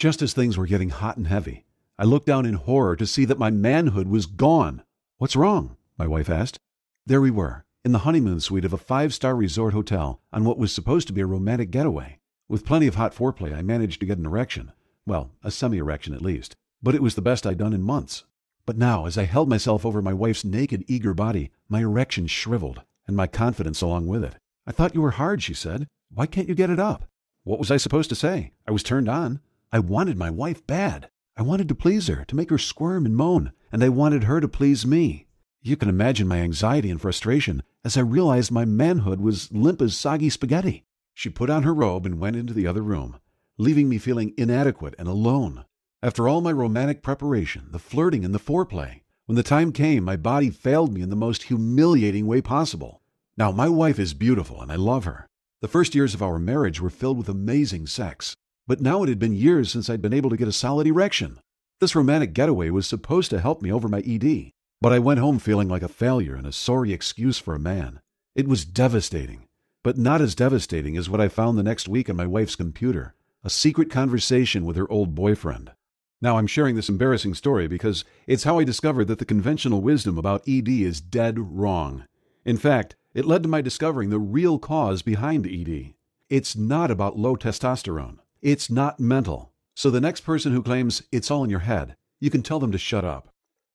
Just as things were getting hot and heavy, I looked down in horror to see that my manhood was gone. "What's wrong?" my wife asked. There we were, in the honeymoon suite of a 5-star resort hotel on what was supposed to be a romantic getaway. With plenty of hot foreplay, I managed to get an erection. Well, a semi-erection at least. But it was the best I'd done in months. But now, as I held myself over my wife's naked, eager body, my erection shriveled, and my confidence along with it. "I thought you were hard," she said. "Why can't you get it up?" What was I supposed to say? I was turned on. I wanted my wife bad. I wanted to please her, to make her squirm and moan, and I wanted her to please me. You can imagine my anxiety and frustration as I realized my manhood was limp as soggy spaghetti. She put on her robe and went into the other room, leaving me feeling inadequate and alone. After all my romantic preparation, the flirting and the foreplay, when the time came, my body failed me in the most humiliating way possible. Now, my wife is beautiful and I love her. The first years of our marriage were filled with amazing sex. But now it had been years since I'd been able to get a solid erection. This romantic getaway was supposed to help me over my ED, but I went home feeling like a failure and a sorry excuse for a man. It was devastating, but not as devastating as what I found the next week on my wife's computer, a secret conversation with her old boyfriend. Now, I'm sharing this embarrassing story because it's how I discovered that the conventional wisdom about ED is dead wrong. In fact, it led to my discovering the real cause behind ED. It's not about low testosterone. It's not mental. So the next person who claims it's all in your head, you can tell them to shut up.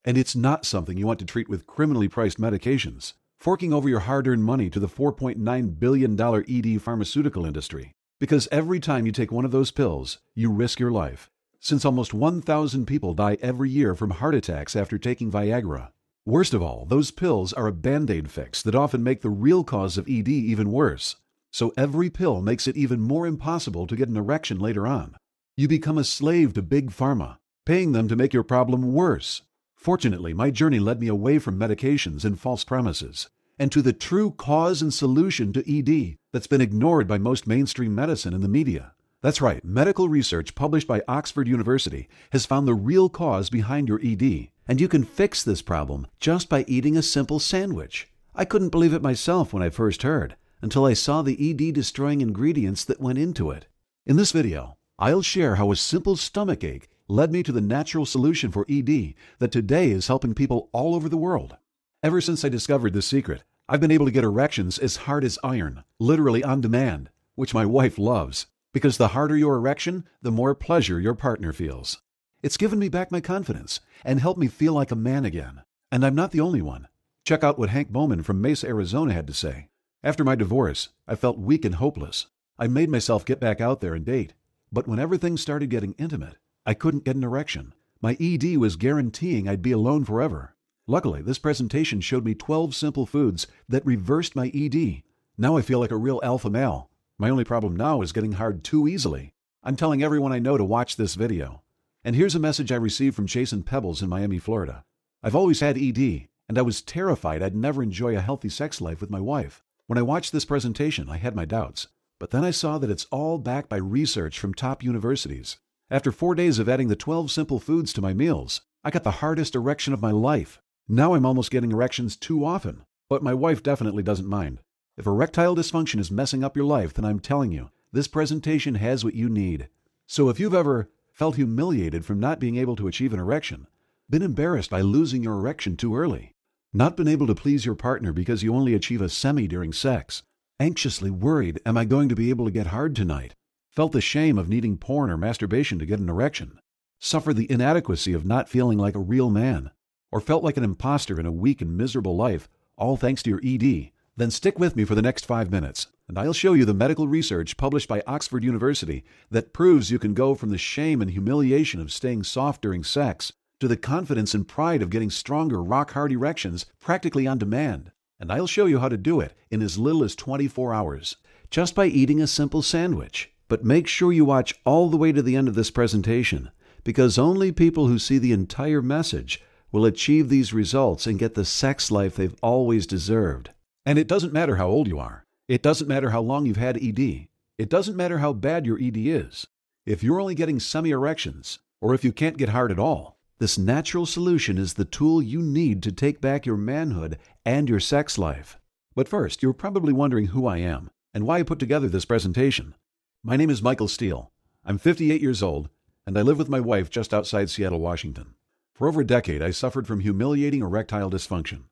And it's not something you want to treat with criminally priced medications, forking over your hard-earned money to the $4.9 billion ED pharmaceutical industry. Because every time you take one of those pills, you risk your life. Since almost 1,000 people die every year from heart attacks after taking Viagra. Worst of all, those pills are a Band-Aid fix that often make the real cause of ED even worse. So every pill makes it even more impossible to get an erection later on. You become a slave to Big Pharma, paying them to make your problem worse. Fortunately, my journey led me away from medications and false promises, and to the true cause and solution to ED that's been ignored by most mainstream medicine and the media. That's right, medical research published by Oxford University has found the real cause behind your ED, and you can fix this problem just by eating a simple sandwich. I couldn't believe it myself when I first heard, until I saw the ED-destroying ingredients that went into it. In this video, I'll share how a simple stomach ache led me to the natural solution for ED that today is helping people all over the world. Ever since I discovered this secret, I've been able to get erections as hard as iron, literally on demand, which my wife loves, because the harder your erection, the more pleasure your partner feels. It's given me back my confidence and helped me feel like a man again. And I'm not the only one. Check out what Hank Bowman from Mesa, Arizona had to say. After my divorce, I felt weak and hopeless. I made myself get back out there and date. But whenever things started getting intimate, I couldn't get an erection. My ED was guaranteeing I'd be alone forever. Luckily, this presentation showed me 12 simple foods that reversed my ED. Now I feel like a real alpha male. My only problem now is getting hard too easily. I'm telling everyone I know to watch this video. And here's a message I received from Chasing Pebbles in Miami, Florida. I've always had ED, and I was terrified I'd never enjoy a healthy sex life with my wife. When I watched this presentation, I had my doubts. But then I saw that it's all backed by research from top universities. After 4 days of adding the 12 simple foods to my meals, I got the hardest erection of my life. Now I'm almost getting erections too often, but my wife definitely doesn't mind. If erectile dysfunction is messing up your life, then I'm telling you, this presentation has what you need. So if you've ever felt humiliated from not being able to achieve an erection, been embarrassed by losing your erection too early, not been able to please your partner because you only achieve a semi during sex, anxiously worried, am I going to be able to get hard tonight? Felt the shame of needing porn or masturbation to get an erection, suffered the inadequacy of not feeling like a real man, or felt like an imposter in a weak and miserable life, all thanks to your ED, then stick with me for the next 5 minutes, and I'll show you the medical research published by Oxford University that proves you can go from the shame and humiliation of staying soft during sex to the confidence and pride of getting stronger, rock-hard erections practically on demand. And I'll show you how to do it in as little as 24 hours, just by eating a simple sandwich. But make sure you watch all the way to the end of this presentation, because only people who see the entire message will achieve these results and get the sex life they've always deserved. And it doesn't matter how old you are. It doesn't matter how long you've had ED. It doesn't matter how bad your ED is. If you're only getting semi-erections, or if you can't get hard at all, this natural solution is the tool you need to take back your manhood and your sex life. But first, you're probably wondering who I am and why I put together this presentation. My name is Michael Steele. I'm 58 years old, and I live with my wife just outside Seattle, Washington. For over a decade, I suffered from humiliating erectile dysfunction.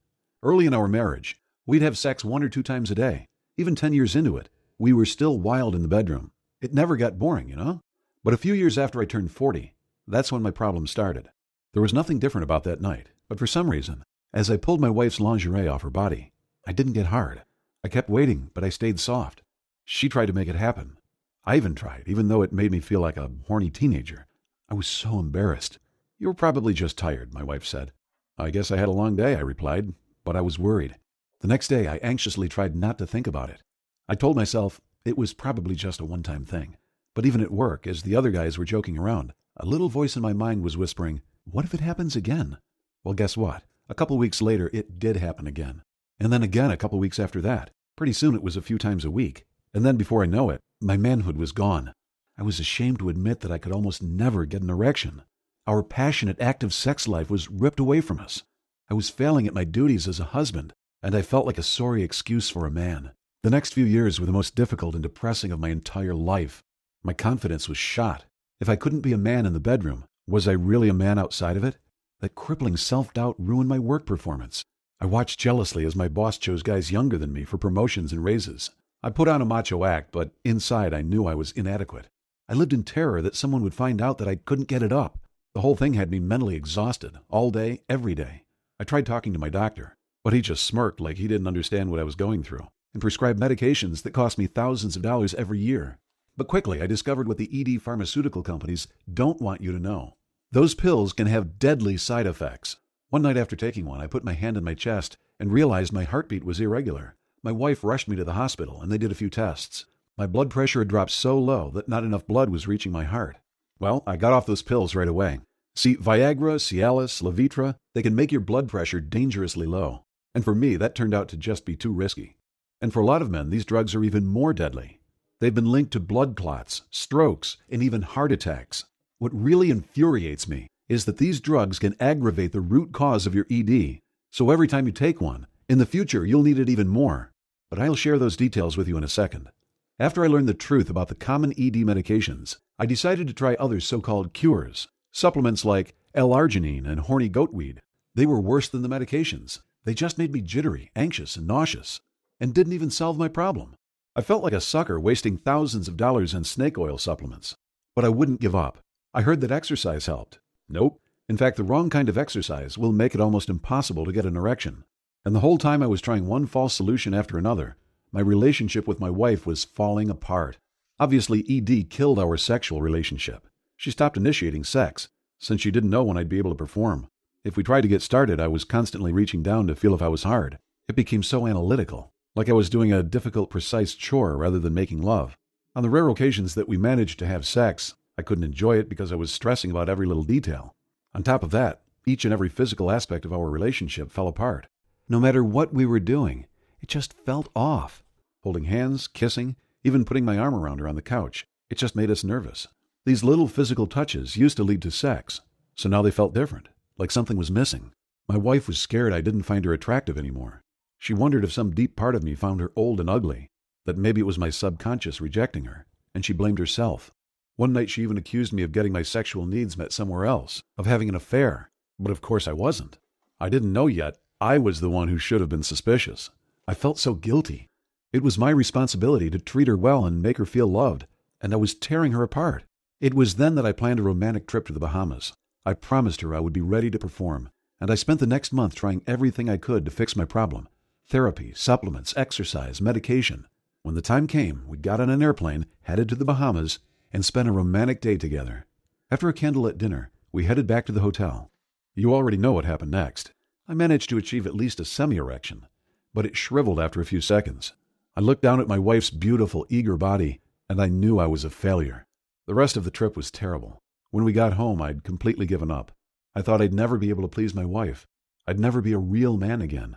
Early in our marriage, we'd have sex 1 or 2 times a day. Even 10 years into it, we were still wild in the bedroom. It never got boring, you know? But a few years after I turned 40, that's when my problem started. There was nothing different about that night, but for some reason, as I pulled my wife's lingerie off her body, I didn't get hard. I kept waiting, but I stayed soft. She tried to make it happen. I even tried, even though it made me feel like a horny teenager. I was so embarrassed. "You were probably just tired," my wife said. "I guess I had a long day," I replied, but I was worried. The next day, I anxiously tried not to think about it. I told myself it was probably just a one-time thing. But even at work, as the other guys were joking around, a little voice in my mind was whispering, "What if it happens again?" Well, guess what? A couple weeks later, it did happen again. And then again a couple weeks after that. Pretty soon it was a few times a week. And then before I know it, my manhood was gone. I was ashamed to admit that I could almost never get an erection. Our passionate, active sex life was ripped away from us. I was failing at my duties as a husband, and I felt like a sorry excuse for a man. The next few years were the most difficult and depressing of my entire life. My confidence was shot. If I couldn't be a man in the bedroom, was I really a man outside of it? That crippling self-doubt ruined my work performance. I watched jealously as my boss chose guys younger than me for promotions and raises. I put on a macho act, but inside I knew I was inadequate. I lived in terror that someone would find out that I couldn't get it up. The whole thing had me mentally exhausted, all day, every day. I tried talking to my doctor, but he just smirked like he didn't understand what I was going through, and prescribed medications that cost me thousands of dollars every year. But quickly I discovered what the ED pharmaceutical companies don't want you to know. Those pills can have deadly side effects. One night after taking one, I put my hand on my chest and realized my heartbeat was irregular. My wife rushed me to the hospital, and they did a few tests. My blood pressure had dropped so low that not enough blood was reaching my heart. Well, I got off those pills right away. See, Viagra, Cialis, Levitra, they can make your blood pressure dangerously low. And for me, that turned out to just be too risky. And for a lot of men, these drugs are even more deadly. They've been linked to blood clots, strokes, and even heart attacks. What really infuriates me is that these drugs can aggravate the root cause of your ED. So every time you take one, in the future you'll need it even more. But I'll share those details with you in a second. After I learned the truth about the common ED medications, I decided to try other so-called cures. Supplements like L-arginine and horny goatweed. They were worse than the medications. They just made me jittery, anxious, and nauseous, and didn't even solve my problem. I felt like a sucker wasting thousands of dollars on snake oil supplements. But I wouldn't give up. I heard that exercise helped. Nope. In fact, the wrong kind of exercise will make it almost impossible to get an erection. And the whole time I was trying one false solution after another, my relationship with my wife was falling apart. Obviously, ED killed our sexual relationship. She stopped initiating sex, since she didn't know when I'd be able to perform. If we tried to get started, I was constantly reaching down to feel if I was hard. It became so analytical, like I was doing a difficult, precise chore rather than making love. On the rare occasions that we managed to have sex, I couldn't enjoy it because I was stressing about every little detail. On top of that, each and every physical aspect of our relationship fell apart. No matter what we were doing, it just felt off. Holding hands, kissing, even putting my arm around her on the couch, it just made us nervous. These little physical touches used to lead to sex, so now they felt different, like something was missing. My wife was scared I didn't find her attractive anymore. She wondered if some deep part of me found her old and ugly, that maybe it was my subconscious rejecting her, and she blamed herself. One night she even accused me of getting my sexual needs met somewhere else, of having an affair. But of course I wasn't. I didn't know yet. I was the one who should have been suspicious. I felt so guilty. It was my responsibility to treat her well and make her feel loved, and I was tearing her apart. It was then that I planned a romantic trip to the Bahamas. I promised her I would be ready to perform, and I spent the next month trying everything I could to fix my problem. Therapy, supplements, exercise, medication. When the time came, we got on an airplane, headed to the Bahamas, and spent a romantic day together. After a candlelit dinner, we headed back to the hotel. You already know what happened next. I managed to achieve at least a semi-erection, but it shriveled after a few seconds. I looked down at my wife's beautiful, eager body, and I knew I was a failure. The rest of the trip was terrible. When we got home, I'd completely given up. I thought I'd never be able to please my wife. I'd never be a real man again.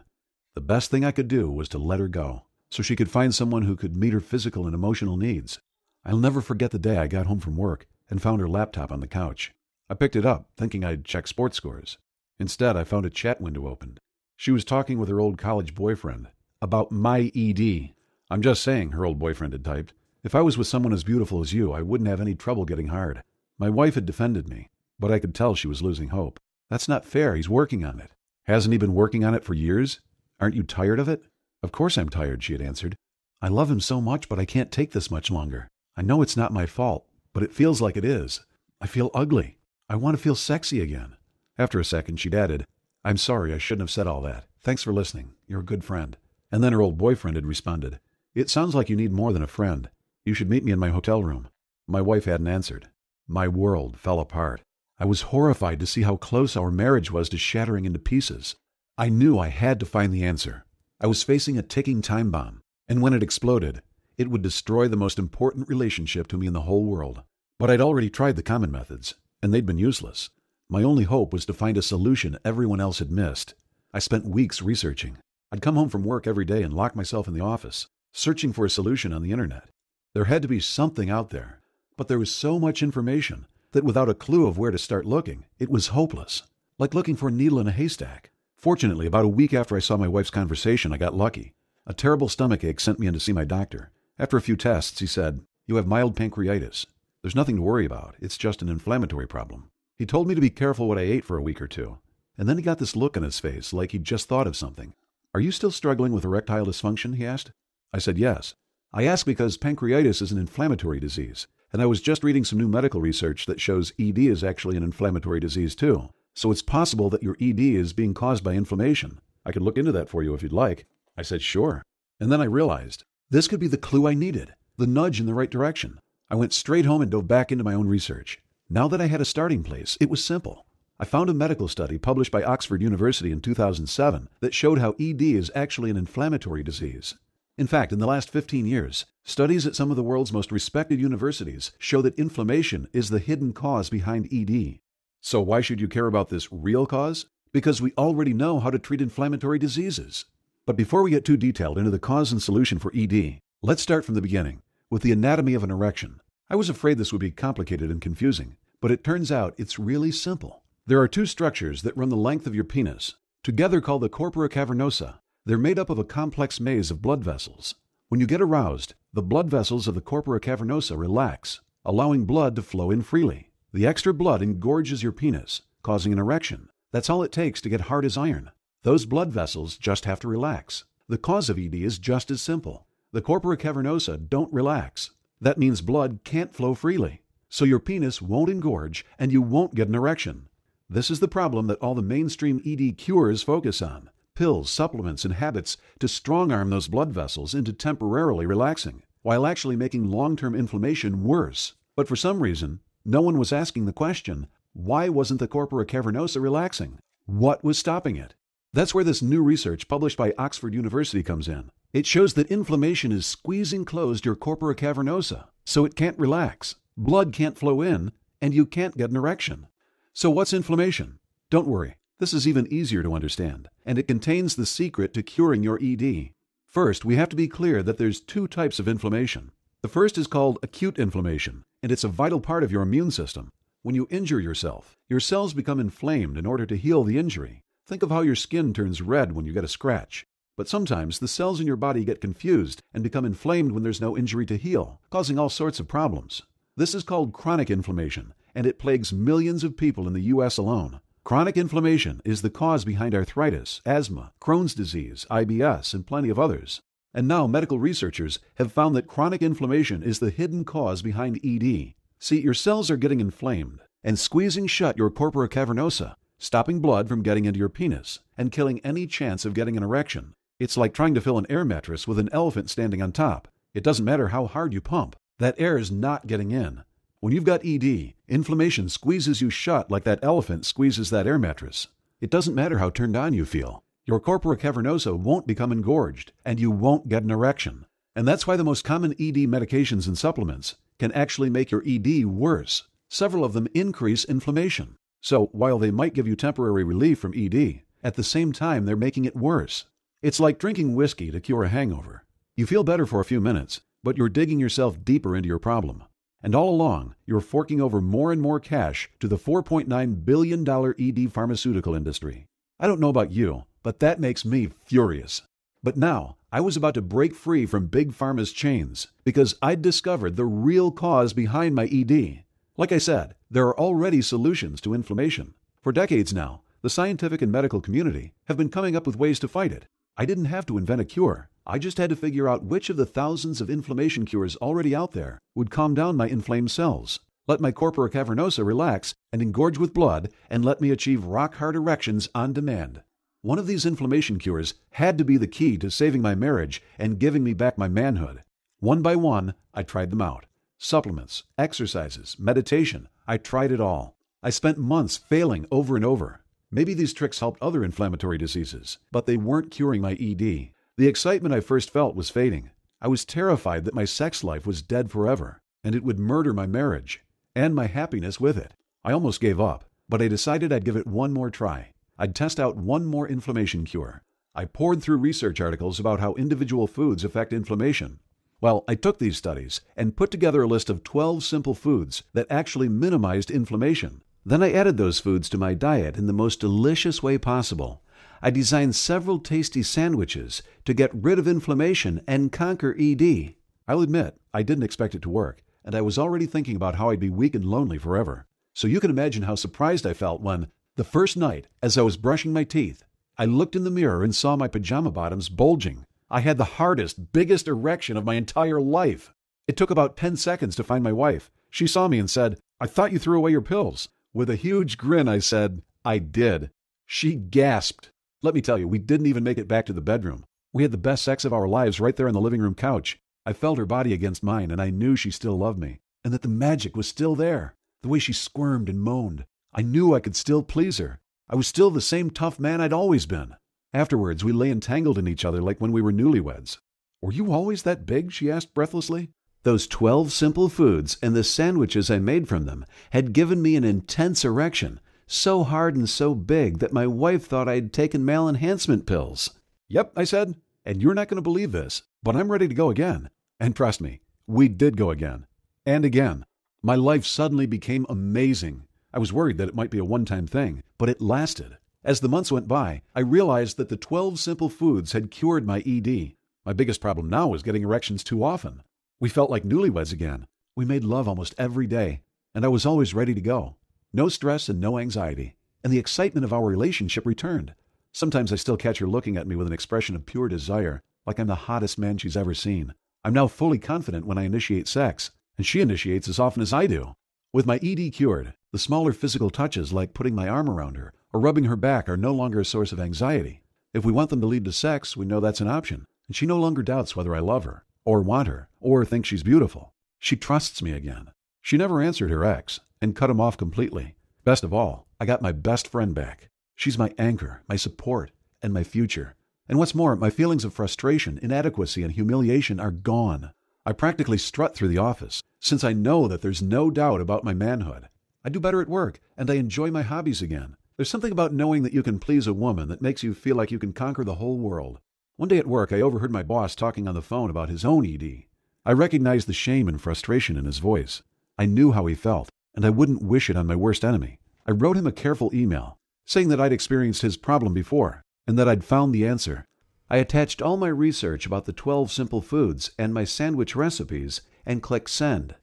The best thing I could do was to let her go, so she could find someone who could meet her physical and emotional needs. I'll never forget the day I got home from work and found her laptop on the couch. I picked it up, thinking I'd check sports scores. Instead, I found a chat window opened. She was talking with her old college boyfriend about my ED. I'm just saying, her old boyfriend had typed. If I was with someone as beautiful as you, I wouldn't have any trouble getting hard. My wife had defended me, but I could tell she was losing hope. That's not fair. He's working on it. Hasn't he been working on it for years? Aren't you tired of it? Of course I'm tired, she had answered. I love him so much, but I can't take this much longer. I know it's not my fault, but it feels like it is. I feel ugly. I want to feel sexy again. After a second, she'd added, I'm sorry, I shouldn't have said all that. Thanks for listening. You're a good friend. And then her old boyfriend had responded, It sounds like you need more than a friend. You should meet me in my hotel room. My wife hadn't answered. My world fell apart. I was horrified to see how close our marriage was to shattering into pieces. I knew I had to find the answer. I was facing a ticking time bomb, and when it exploded, it would destroy the most important relationship to me in the whole world. But I'd already tried the common methods, and they'd been useless. My only hope was to find a solution everyone else had missed. I spent weeks researching. I'd come home from work every day and lock myself in the office, searching for a solution on the internet. There had to be something out there, but there was so much information that without a clue of where to start looking, it was hopeless, like looking for a needle in a haystack. Fortunately, about a week after I saw my wife's conversation, I got lucky. A terrible stomachache sent me in to see my doctor. After a few tests, he said, You have mild pancreatitis. There's nothing to worry about. It's just an inflammatory problem. He told me to be careful what I ate for a week or two. And then he got this look on his face, like he'd just thought of something. Are you still struggling with erectile dysfunction? He asked. I said yes. I asked because pancreatitis is an inflammatory disease, and I was just reading some new medical research that shows ED is actually an inflammatory disease too. So it's possible that your ED is being caused by inflammation. I could look into that for you if you'd like. I said sure. And then I realized this could be the clue I needed, the nudge in the right direction. I went straight home and dove back into my own research. Now that I had a starting place, it was simple. I found a medical study published by Oxford University in 2007 that showed how ED is actually an inflammatory disease. In fact, in the last 15 years, studies at some of the world's most respected universities show that inflammation is the hidden cause behind ED. So why should you care about this real cause? Because we already know how to treat inflammatory diseases. But before we get too detailed into the cause and solution for ED, let's start from the beginning, with the anatomy of an erection. I was afraid this would be complicated and confusing, but it turns out it's really simple. There are two structures that run the length of your penis, together called the corpora cavernosa. They're made up of a complex maze of blood vessels. When you get aroused, the blood vessels of the corpora cavernosa relax, allowing blood to flow in freely. The extra blood engorges your penis, causing an erection. That's all it takes to get hard as iron. Those blood vessels just have to relax. The cause of ED is just as simple. The corpora cavernosa don't relax. That means blood can't flow freely. So your penis won't engorge and you won't get an erection. This is the problem that all the mainstream ED cures focus on. Pills, supplements, and habits to strong-arm those blood vessels into temporarily relaxing, while actually making long-term inflammation worse. But for some reason, no one was asking the question, why wasn't the corpora cavernosa relaxing? What was stopping it? That's where this new research published by Oxford University comes in. It shows that inflammation is squeezing closed your corpora cavernosa, so it can't relax, blood can't flow in, and you can't get an erection. So what's inflammation? Don't worry. This is even easier to understand, and it contains the secret to curing your ED. First, we have to be clear that there's two types of inflammation. The first is called acute inflammation, and it's a vital part of your immune system. When you injure yourself, your cells become inflamed in order to heal the injury. Think of how your skin turns red when you get a scratch. But sometimes the cells in your body get confused and become inflamed when there's no injury to heal, causing all sorts of problems. This is called chronic inflammation, and it plagues millions of people in the U.S. alone. Chronic inflammation is the cause behind arthritis, asthma, Crohn's disease, IBS, and plenty of others. And now medical researchers have found that chronic inflammation is the hidden cause behind ED. See, your cells are getting inflamed and squeezing shut your corpora cavernosa, stopping blood from getting into your penis and killing any chance of getting an erection. It's like trying to fill an air mattress with an elephant standing on top. It doesn't matter how hard you pump. That air is not getting in. When you've got ED, inflammation squeezes you shut like that elephant squeezes that air mattress. It doesn't matter how turned on you feel. Your corpora cavernosa won't become engorged, and you won't get an erection. And that's why the most common ED medications and supplements can actually make your ED worse. Several of them increase inflammation. So while they might give you temporary relief from ED, at the same time they're making it worse. It's like drinking whiskey to cure a hangover. You feel better for a few minutes, but you're digging yourself deeper into your problem. And all along, you're forking over more and more cash to the $4.9 billion ED pharmaceutical industry. I don't know about you, but that makes me furious. But now, I was about to break free from Big Pharma's chains because I'd discovered the real cause behind my ED. Like I said, there are already solutions to inflammation. For decades now, the scientific and medical community have been coming up with ways to fight it. I didn't have to invent a cure. I just had to figure out which of the thousands of inflammation cures already out there would calm down my inflamed cells, let my corpora cavernosa relax and engorge with blood, and let me achieve rock-hard erections on demand. One of these inflammation cures had to be the key to saving my marriage and giving me back my manhood. One by one, I tried them out. Supplements, exercises, meditation, I tried it all. I spent months failing over and over. Maybe these tricks helped other inflammatory diseases, but they weren't curing my ED. The excitement I first felt was fading. I was terrified that my sex life was dead forever, and it would murder my marriage, and my happiness with it. I almost gave up, but I decided I'd give it one more try. I'd test out one more inflammation cure. I poured through research articles about how individual foods affect inflammation. Well, I took these studies and put together a list of 12 simple foods that actually minimized inflammation. Then I added those foods to my diet in the most delicious way possible. I designed several tasty sandwiches to get rid of inflammation and conquer ED. I'll admit, I didn't expect it to work, and I was already thinking about how I'd be weak and lonely forever. So you can imagine how surprised I felt when, the first night, as I was brushing my teeth, I looked in the mirror and saw my pajama bottoms bulging. I had the hardest, biggest erection of my entire life. It took about 10 seconds to find my wife. She saw me and said, "I thought you threw away your pills." With a huge grin, I said, "I did." She gasped. Let me tell you, we didn't even make it back to the bedroom. We had the best sex of our lives right there on the living room couch. I felt her body against mine, and I knew she still loved me, and that the magic was still there. The way she squirmed and moaned. I knew I could still please her. I was still the same tough man I'd always been. Afterwards, we lay entangled in each other like when we were newlyweds. "Were you always that big?" she asked breathlessly. Those 12 simple foods and the sandwiches I made from them had given me an intense erection, so hard and so big that my wife thought I'd taken male enhancement pills. "Yep," I said, "and you're not going to believe this, but I'm ready to go again." And trust me, we did go again. And again. My life suddenly became amazing. I was worried that it might be a one-time thing, but it lasted. As the months went by, I realized that the 12 simple foods had cured my ED. My biggest problem now was getting erections too often. We felt like newlyweds again. We made love almost every day, and I was always ready to go. No stress and no anxiety, and the excitement of our relationship returned. Sometimes I still catch her looking at me with an expression of pure desire, like I'm the hottest man she's ever seen. I'm now fully confident when I initiate sex, and she initiates as often as I do. With my ED cured, the smaller physical touches like putting my arm around her or rubbing her back are no longer a source of anxiety. If we want them to lead to sex, we know that's an option, and she no longer doubts whether I love her, or want her, or think she's beautiful. She trusts me again. She never answered her ex, and cut him off completely. Best of all, I got my best friend back. She's my anchor, my support, and my future. And what's more, my feelings of frustration, inadequacy, and humiliation are gone. I practically strut through the office, since I know that there's no doubt about my manhood. I do better at work, and I enjoy my hobbies again. There's something about knowing that you can please a woman that makes you feel like you can conquer the whole world. One day at work, I overheard my boss talking on the phone about his own ED. I recognized the shame and frustration in his voice. I knew how he felt, and I wouldn't wish it on my worst enemy. I wrote him a careful email, saying that I'd experienced his problem before, and that I'd found the answer. I attached all my research about the 12 simple foods and my sandwich recipes and clicked send.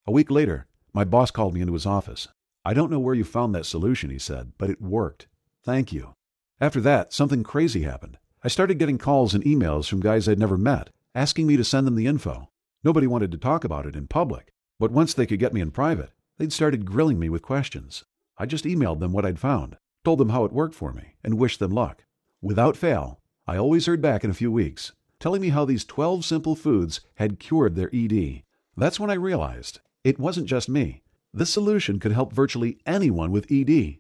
A week later, my boss called me into his office. "I don't know where you found that solution," he said, "but it worked. Thank you." After that, something crazy happened. I started getting calls and emails from guys I'd never met, asking me to send them the info. Nobody wanted to talk about it in public, but once they could get me in private, they'd started grilling me with questions. I just emailed them what I'd found, told them how it worked for me, and wished them luck. Without fail, I always heard back in a few weeks, telling me how these 12 simple foods had cured their ED. That's when I realized it wasn't just me. This solution could help virtually anyone with ED.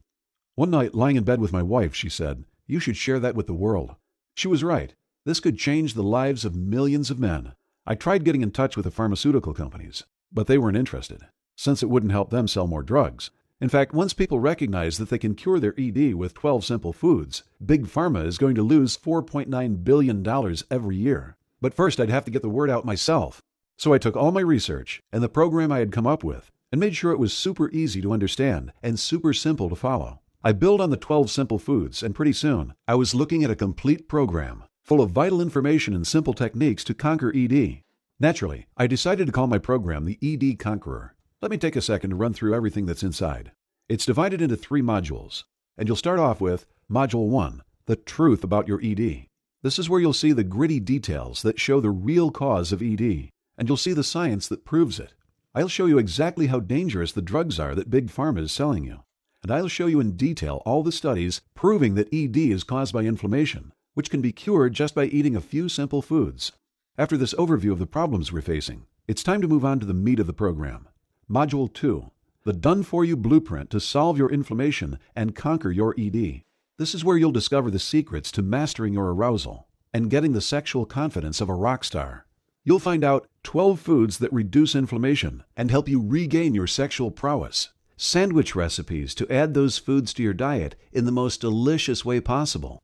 One night, lying in bed with my wife, she said, "You should share that with the world." She was right. This could change the lives of millions of men. I tried getting in touch with the pharmaceutical companies, but they weren't interested, since it wouldn't help them sell more drugs. In fact, once people recognize that they can cure their ED with 12 simple foods, Big Pharma is going to lose $4.9 billion every year. But first, I'd have to get the word out myself. So I took all my research and the program I had come up with and made sure it was super easy to understand and super simple to follow. I built on the 12 simple foods, and pretty soon, I was looking at a complete program full of vital information and simple techniques to conquer ED. Naturally, I decided to call my program the ED Conqueror. Let me take a second to run through everything that's inside. It's divided into 3 modules, and you'll start off with Module 1, The Truth About Your ED. This is where you'll see the gritty details that show the real cause of ED, and you'll see the science that proves it. I'll show you exactly how dangerous the drugs are that Big Pharma is selling you. And I'll show you in detail all the studies proving that ED is caused by inflammation, which can be cured just by eating a few simple foods. After this overview of the problems we're facing, it's time to move on to the meat of the program. Module 2, the done-for-you blueprint to solve your inflammation and conquer your ED. This is where you'll discover the secrets to mastering your arousal and getting the sexual confidence of a rock star. You'll find out 12 foods that reduce inflammation and help you regain your sexual prowess. Sandwich recipes to add those foods to your diet in the most delicious way possible.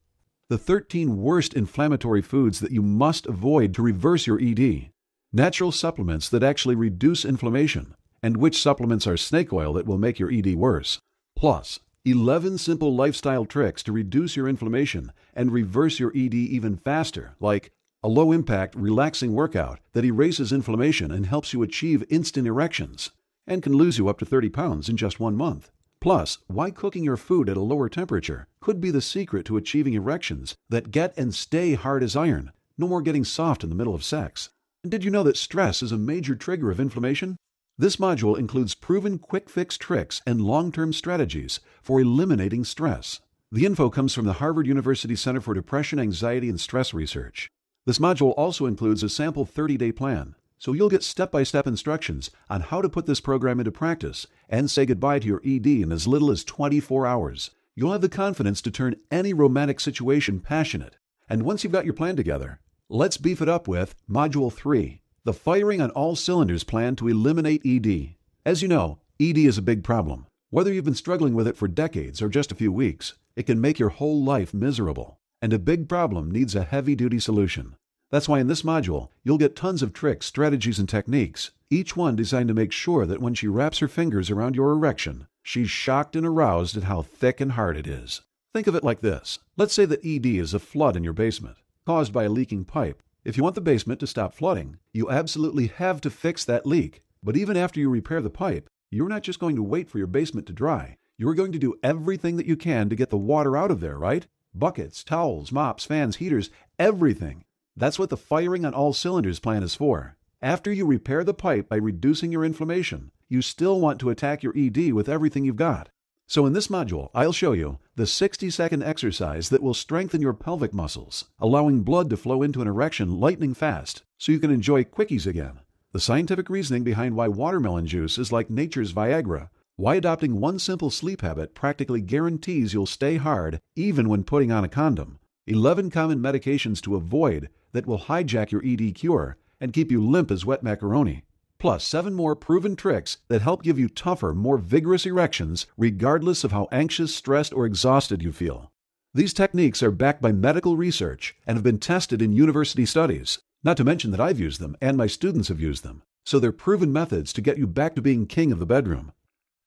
The 13 worst inflammatory foods that you must avoid to reverse your ED. Natural supplements that actually reduce inflammation, and which supplements are snake oil that will make your ED worse. Plus, 11 simple lifestyle tricks to reduce your inflammation and reverse your ED even faster, like a low-impact, relaxing workout that erases inflammation and helps you achieve instant erections, and can lose you up to 30 pounds in just 1 month. Plus, why cooking your food at a lower temperature could be the secret to achieving erections that get and stay hard as iron. No more getting soft in the middle of sex. And did you know that stress is a major trigger of inflammation? This module includes proven quick-fix tricks and long-term strategies for eliminating stress. The info comes from the Harvard University Center for Depression, Anxiety, and Stress Research. This module also includes a sample 30-day plan, so you'll get step-by-step instructions on how to put this program into practice and say goodbye to your ED in as little as 24 hours. You'll have the confidence to turn any romantic situation passionate. And once you've got your plan together, let's beef it up with Module 3, the Firing on All Cylinders Plan to Eliminate ED. As you know, ED is a big problem. Whether you've been struggling with it for decades or just a few weeks, it can make your whole life miserable. And a big problem needs a heavy-duty solution. That's why in this module, you'll get tons of tricks, strategies, and techniques, each one designed to make sure that when she wraps her fingers around your erection, she's shocked and aroused at how thick and hard it is. Think of it like this. Let's say that ED is a flood in your basement, caused by a leaking pipe. If you want the basement to stop flooding, you absolutely have to fix that leak. But even after you repair the pipe, you're not just going to wait for your basement to dry. You're going to do everything that you can to get the water out of there, right? Buckets, towels, mops, fans, heaters, everything. That's what the Firing on All Cylinders plan is for. After you repair the pipe by reducing your inflammation, you still want to attack your ED with everything you've got. So in this module, I'll show you the 60-second exercise that will strengthen your pelvic muscles, allowing blood to flow into an erection lightning fast so you can enjoy quickies again. The scientific reasoning behind why watermelon juice is like nature's Viagra, why adopting one simple sleep habit practically guarantees you'll stay hard even when putting on a condom. 11 common medications to avoid that will hijack your ED cure and keep you limp as wet macaroni. Plus 7 more proven tricks that help give you tougher, more vigorous erections regardless of how anxious, stressed, or exhausted you feel. These techniques are backed by medical research and have been tested in university studies, not to mention that I've used them and my students have used them. So they're proven methods to get you back to being king of the bedroom.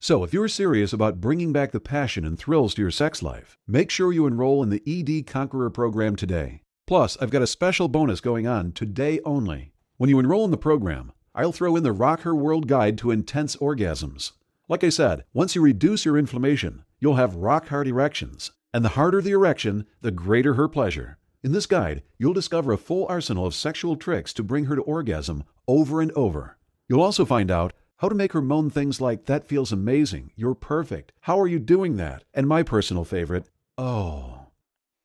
So if you're serious about bringing back the passion and thrills to your sex life, make sure you enroll in the ED Conqueror program today. Plus, I've got a special bonus going on today only. When you enroll in the program, I'll throw in the Rock Her World Guide to Intense Orgasms. Like I said, once you reduce your inflammation, you'll have rock-hard erections. And the harder the erection, the greater her pleasure. In this guide, you'll discover a full arsenal of sexual tricks to bring her to orgasm over and over. You'll also find out how to make her moan things like, "That feels amazing," "You're perfect," "How are you doing that?" and my personal favorite, "Oh."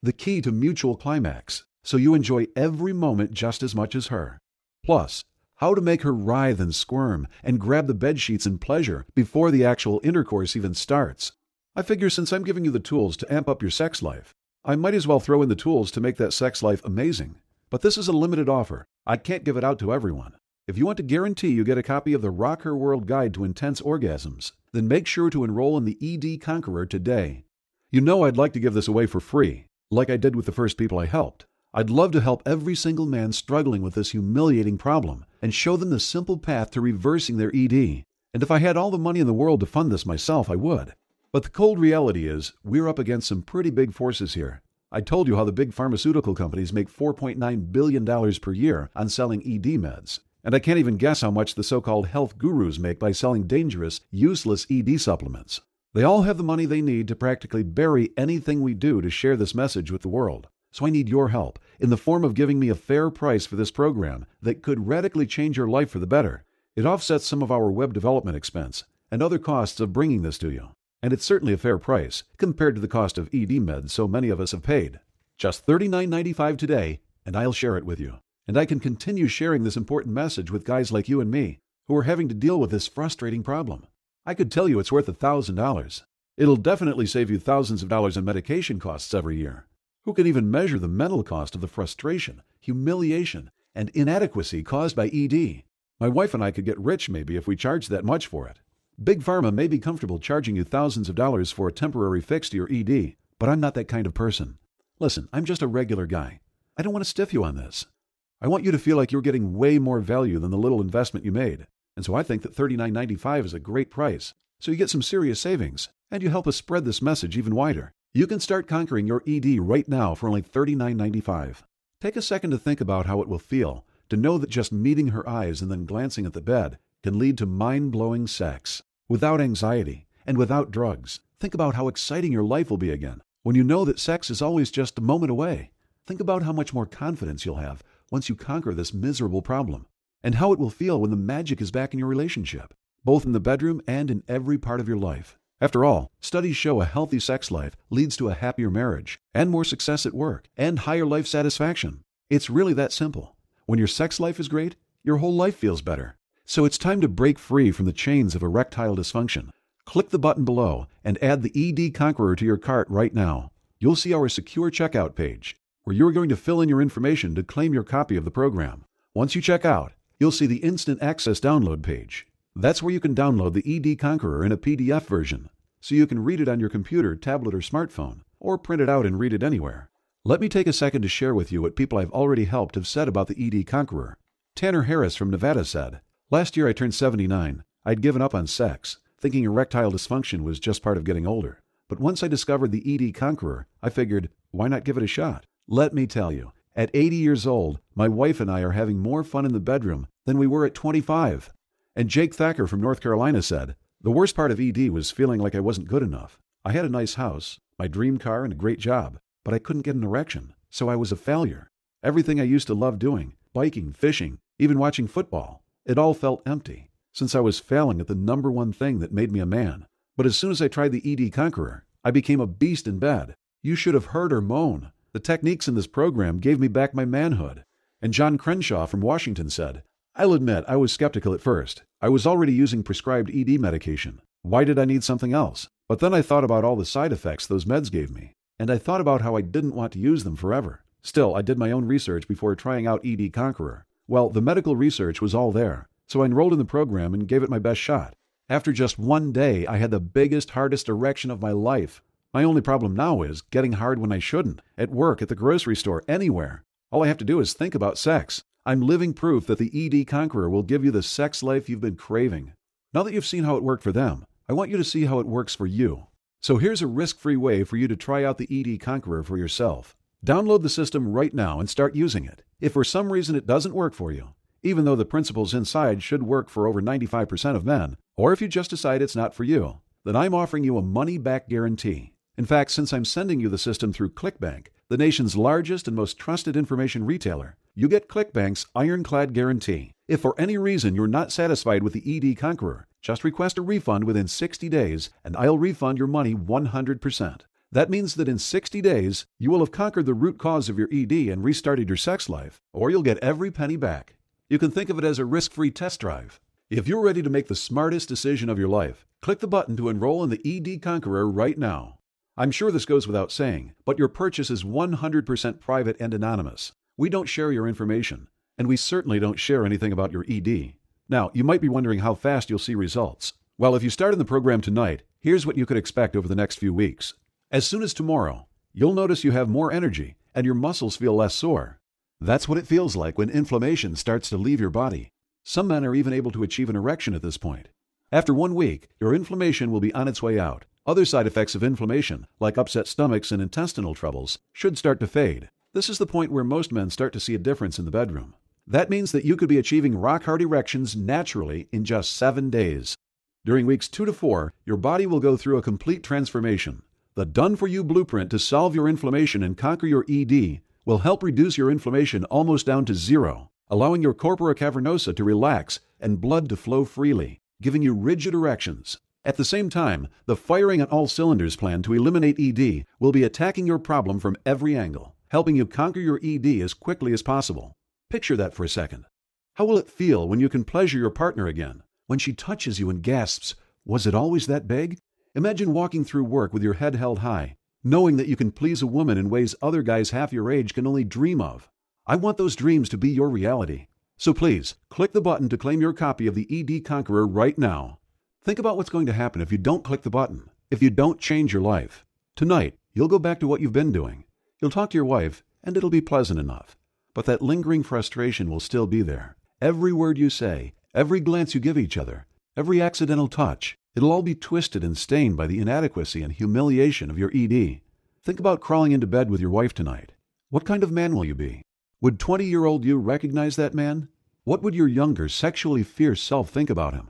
The key to mutual climax, so you enjoy every moment just as much as her. Plus, how to make her writhe and squirm and grab the bedsheets in pleasure before the actual intercourse even starts. I figure since I'm giving you the tools to amp up your sex life, I might as well throw in the tools to make that sex life amazing. But this is a limited offer. I can't give it out to everyone. If you want to guarantee you get a copy of the Rock Her World Guide to Intense Orgasms, then make sure to enroll in the ED Conqueror today. You know I'd like to give this away for free, like I did with the first people I helped. I'd love to help every single man struggling with this humiliating problem and show them the simple path to reversing their ED. And if I had all the money in the world to fund this myself, I would. But the cold reality is, we're up against some pretty big forces here. I told you how the big pharmaceutical companies make $4.9 billion per year on selling ED meds. And I can't even guess how much the so-called health gurus make by selling dangerous, useless ED supplements. They all have the money they need to practically bury anything we do to share this message with the world. So I need your help in the form of giving me a fair price for this program that could radically change your life for the better. It offsets some of our web development expense and other costs of bringing this to you. And it's certainly a fair price compared to the cost of ED meds so many of us have paid. Just $39.95 today, and I'll share it with you. And I can continue sharing this important message with guys like you and me who are having to deal with this frustrating problem. I could tell you it's worth $1,000. It'll definitely save you thousands of dollars in medication costs every year. Who can even measure the mental cost of the frustration, humiliation, and inadequacy caused by ED? My wife and I could get rich maybe if we charged that much for it. Big Pharma may be comfortable charging you thousands of dollars for a temporary fix to your ED, but I'm not that kind of person. Listen, I'm just a regular guy. I don't want to stiff you on this. I want you to feel like you're getting way more value than the little investment you made. And so I think that $39.95 is a great price. So you get some serious savings, and you help us spread this message even wider. You can start conquering your ED right now for only $39.95. Take a second to think about how it will feel to know that just meeting her eyes and then glancing at the bed can lead to mind-blowing sex, without anxiety and without drugs. Think about how exciting your life will be again when you know that sex is always just a moment away. Think about how much more confidence you'll have once you conquer this miserable problem, and how it will feel when the magic is back in your relationship, both in the bedroom and in every part of your life. After all, studies show a healthy sex life leads to a happier marriage, and more success at work, and higher life satisfaction. It's really that simple. When your sex life is great, your whole life feels better. So it's time to break free from the chains of erectile dysfunction. Click the button below and add the ED Conqueror to your cart right now. You'll see our secure checkout page, where you're going to fill in your information to claim your copy of the program. Once you check out, you'll see the instant access download page. That's where you can download the ED Conqueror in a PDF version, so you can read it on your computer, tablet, or smartphone, or print it out and read it anywhere. Let me take a second to share with you what people I've already helped have said about the ED Conqueror. Tanner Harris from Nevada said, "Last year I turned 79. I'd given up on sex, thinking erectile dysfunction was just part of getting older. But once I discovered the ED Conqueror, I figured, why not give it a shot? Let me tell you, at 80 years old, my wife and I are having more fun in the bedroom than we were at 25. And Jake Thacker from North Carolina said, "The worst part of ED was feeling like I wasn't good enough. I had a nice house, my dream car, and a great job, but I couldn't get an erection, so I was a failure. Everything I used to love doing, biking, fishing, even watching football, it all felt empty, since I was failing at the number one thing that made me a man. But as soon as I tried the ED Conqueror, I became a beast in bed. You should have heard her moan. The techniques in this program gave me back my manhood." And John Crenshaw from Washington said, "I'll admit I was skeptical at first. I was already using prescribed ED medication. Why did I need something else? But then I thought about all the side effects those meds gave me, and I thought about how I didn't want to use them forever. Still, I did my own research before trying out ED Conqueror. Well, the medical research was all there, so I enrolled in the program and gave it my best shot. After just one day, I had the biggest, hardest erection of my life. My only problem now is getting hard when I shouldn't, at work, at the grocery store, anywhere. All I have to do is think about sex. I'm living proof that the ED Conqueror will give you the sex life you've been craving. Now that you've seen how it worked for them, I want you to see how it works for you. So here's a risk-free way for you to try out the ED Conqueror for yourself. Download the system right now and start using it. If for some reason it doesn't work for you, even though the principles inside should work for over 95% of men, or if you just decide it's not for you, then I'm offering you a money-back guarantee. In fact, since I'm sending you the system through ClickBank, the nation's largest and most trusted information retailer, you get ClickBank's ironclad guarantee. If for any reason you're not satisfied with the ED Conqueror, just request a refund within 60 days and I'll refund your money 100%. That means that in 60 days, you will have conquered the root cause of your ED and restarted your sex life, or you'll get every penny back. You can think of it as a risk-free test drive. If you're ready to make the smartest decision of your life, click the button to enroll in the ED Conqueror right now. I'm sure this goes without saying, but your purchase is 100% private and anonymous. We don't share your information, and we certainly don't share anything about your ED. Now, you might be wondering how fast you'll see results. Well, if you start in the program tonight, here's what you could expect over the next few weeks. As soon as tomorrow, you'll notice you have more energy and your muscles feel less sore. That's what it feels like when inflammation starts to leave your body. Some men are even able to achieve an erection at this point. After 1 week, your inflammation will be on its way out. Other side effects of inflammation, like upset stomachs and intestinal troubles, should start to fade. This is the point where most men start to see a difference in the bedroom. That means that you could be achieving rock-hard erections naturally in just 7 days. During weeks 2 to 4, your body will go through a complete transformation. The done-for-you blueprint to solve your inflammation and conquer your ED will help reduce your inflammation almost down to zero, allowing your corpora cavernosa to relax and blood to flow freely, giving you rigid erections. At the same time, the firing on all cylinders plan to eliminate ED will be attacking your problem from every angle, helping you conquer your ED as quickly as possible. Picture that for a second. How will it feel when you can pleasure your partner again? When she touches you and gasps, "Was it always that big?" Imagine walking through work with your head held high, knowing that you can please a woman in ways other guys half your age can only dream of. I want those dreams to be your reality. So please, click the button to claim your copy of the ED Conqueror right now. Think about what's going to happen if you don't click the button, if you don't change your life. Tonight, you'll go back to what you've been doing. You'll talk to your wife, and it'll be pleasant enough. But that lingering frustration will still be there. Every word you say, every glance you give each other, every accidental touch, it'll all be twisted and stained by the inadequacy and humiliation of your ED. Think about crawling into bed with your wife tonight. What kind of man will you be? Would 20-year-old you recognize that man? What would your younger, sexually fierce self think about him?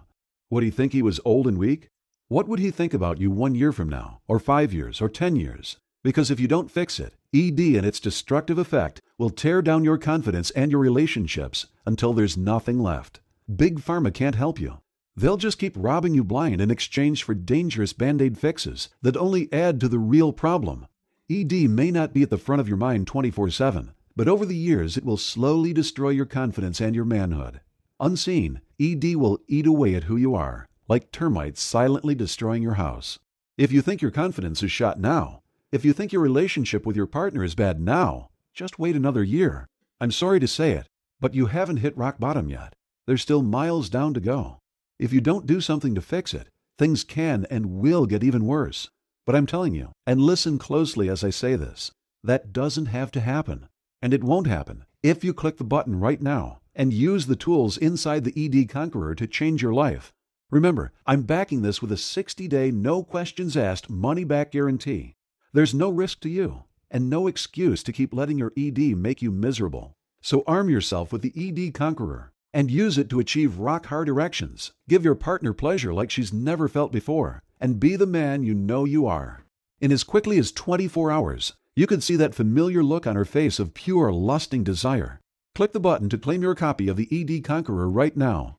Would he think he was old and weak? What would he think about you 1 year from now, or 5 years, or 10 years? Because if you don't fix it, ED and its destructive effect will tear down your confidence and your relationships until there's nothing left. Big Pharma can't help you. They'll just keep robbing you blind in exchange for dangerous Band-Aid fixes that only add to the real problem. ED may not be at the front of your mind 24/7, but over the years it will slowly destroy your confidence and your manhood. Unseen, ED will eat away at who you are, like termites silently destroying your house. If you think your confidence is shot now, if you think your relationship with your partner is bad now, just wait another year. I'm sorry to say it, but you haven't hit rock bottom yet. There's still miles down to go. If you don't do something to fix it, things can and will get even worse. But I'm telling you, and listen closely as I say this, that doesn't have to happen. And it won't happen if you click the button right now and use the tools inside the ED Conqueror to change your life. Remember, I'm backing this with a 60-day, no-questions-asked, money-back guarantee. There's no risk to you, and no excuse to keep letting your ED make you miserable. So arm yourself with the ED Conqueror and use it to achieve rock-hard erections. Give your partner pleasure like she's never felt before, and be the man you know you are. In as quickly as 24 hours, you could see that familiar look on her face of pure, lusting desire. Click the button to claim your copy of the ED Conqueror right now.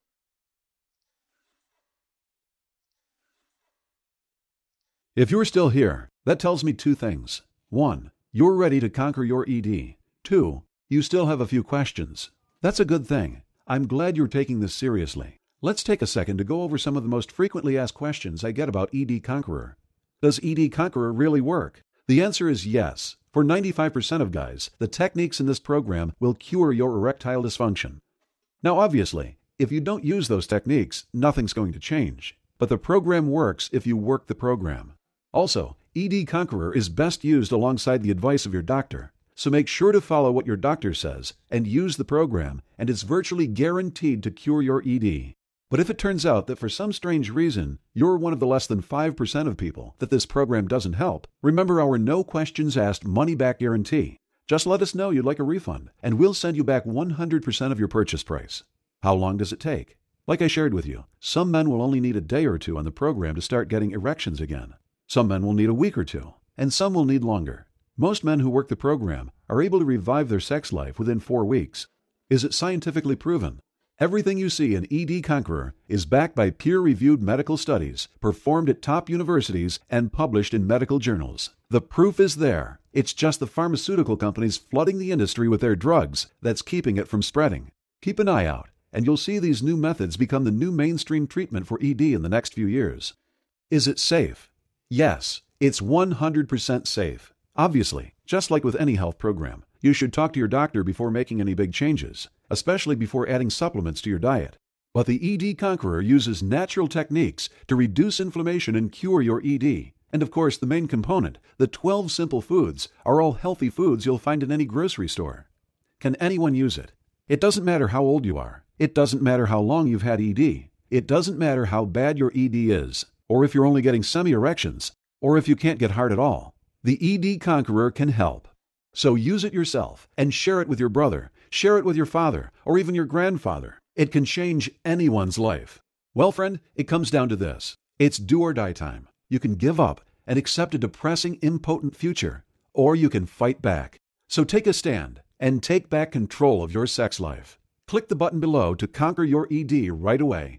If you're still here, that tells me 2 things. 1, you're ready to conquer your ED. 2, you still have a few questions. That's a good thing. I'm glad you're taking this seriously. Let's take a second to go over some of the most frequently asked questions I get about ED Conqueror. Does ED Conqueror really work? The answer is yes. For 95% of guys, the techniques in this program will cure your erectile dysfunction. Now obviously, if you don't use those techniques, nothing's going to change. But the program works if you work the program. Also, ED Conqueror is best used alongside the advice of your doctor. So make sure to follow what your doctor says and use the program, and it's virtually guaranteed to cure your ED. But if it turns out that for some strange reason, you're one of the less than 5% of people that this program doesn't help, remember our no questions asked money-back guarantee. Just let us know you'd like a refund, and we'll send you back 100% of your purchase price. How long does it take? Like I shared with you, some men will only need a day or 2 on the program to start getting erections again. Some men will need a week or 2, and some will need longer. Most men who work the program are able to revive their sex life within 4 weeks. Is it scientifically proven? Everything you see in ED Conqueror is backed by peer-reviewed medical studies performed at top universities and published in medical journals. The proof is there. It's just the pharmaceutical companies flooding the industry with their drugs that's keeping it from spreading. Keep an eye out, and you'll see these new methods become the new mainstream treatment for ED in the next few years. Is it safe? Yes, it's 100% safe. Obviously, just like with any health program, you should talk to your doctor before making any big changes, especially before adding supplements to your diet. But the ED Conqueror uses natural techniques to reduce inflammation and cure your ED. And of course, the main component, the 12 simple foods, are all healthy foods you'll find in any grocery store. Can anyone use it? It doesn't matter how old you are. It doesn't matter how long you've had ED. It doesn't matter how bad your ED is, or if you're only getting semi-erections, or if you can't get hard at all. The ED Conqueror can help. So use it yourself and share it with your brother. Share it with your father or even your grandfather. It can change anyone's life. Well, friend, it comes down to this. It's do or die time. You can give up and accept a depressing, impotent future, or you can fight back. So take a stand and take back control of your sex life. Click the button below to conquer your ED right away.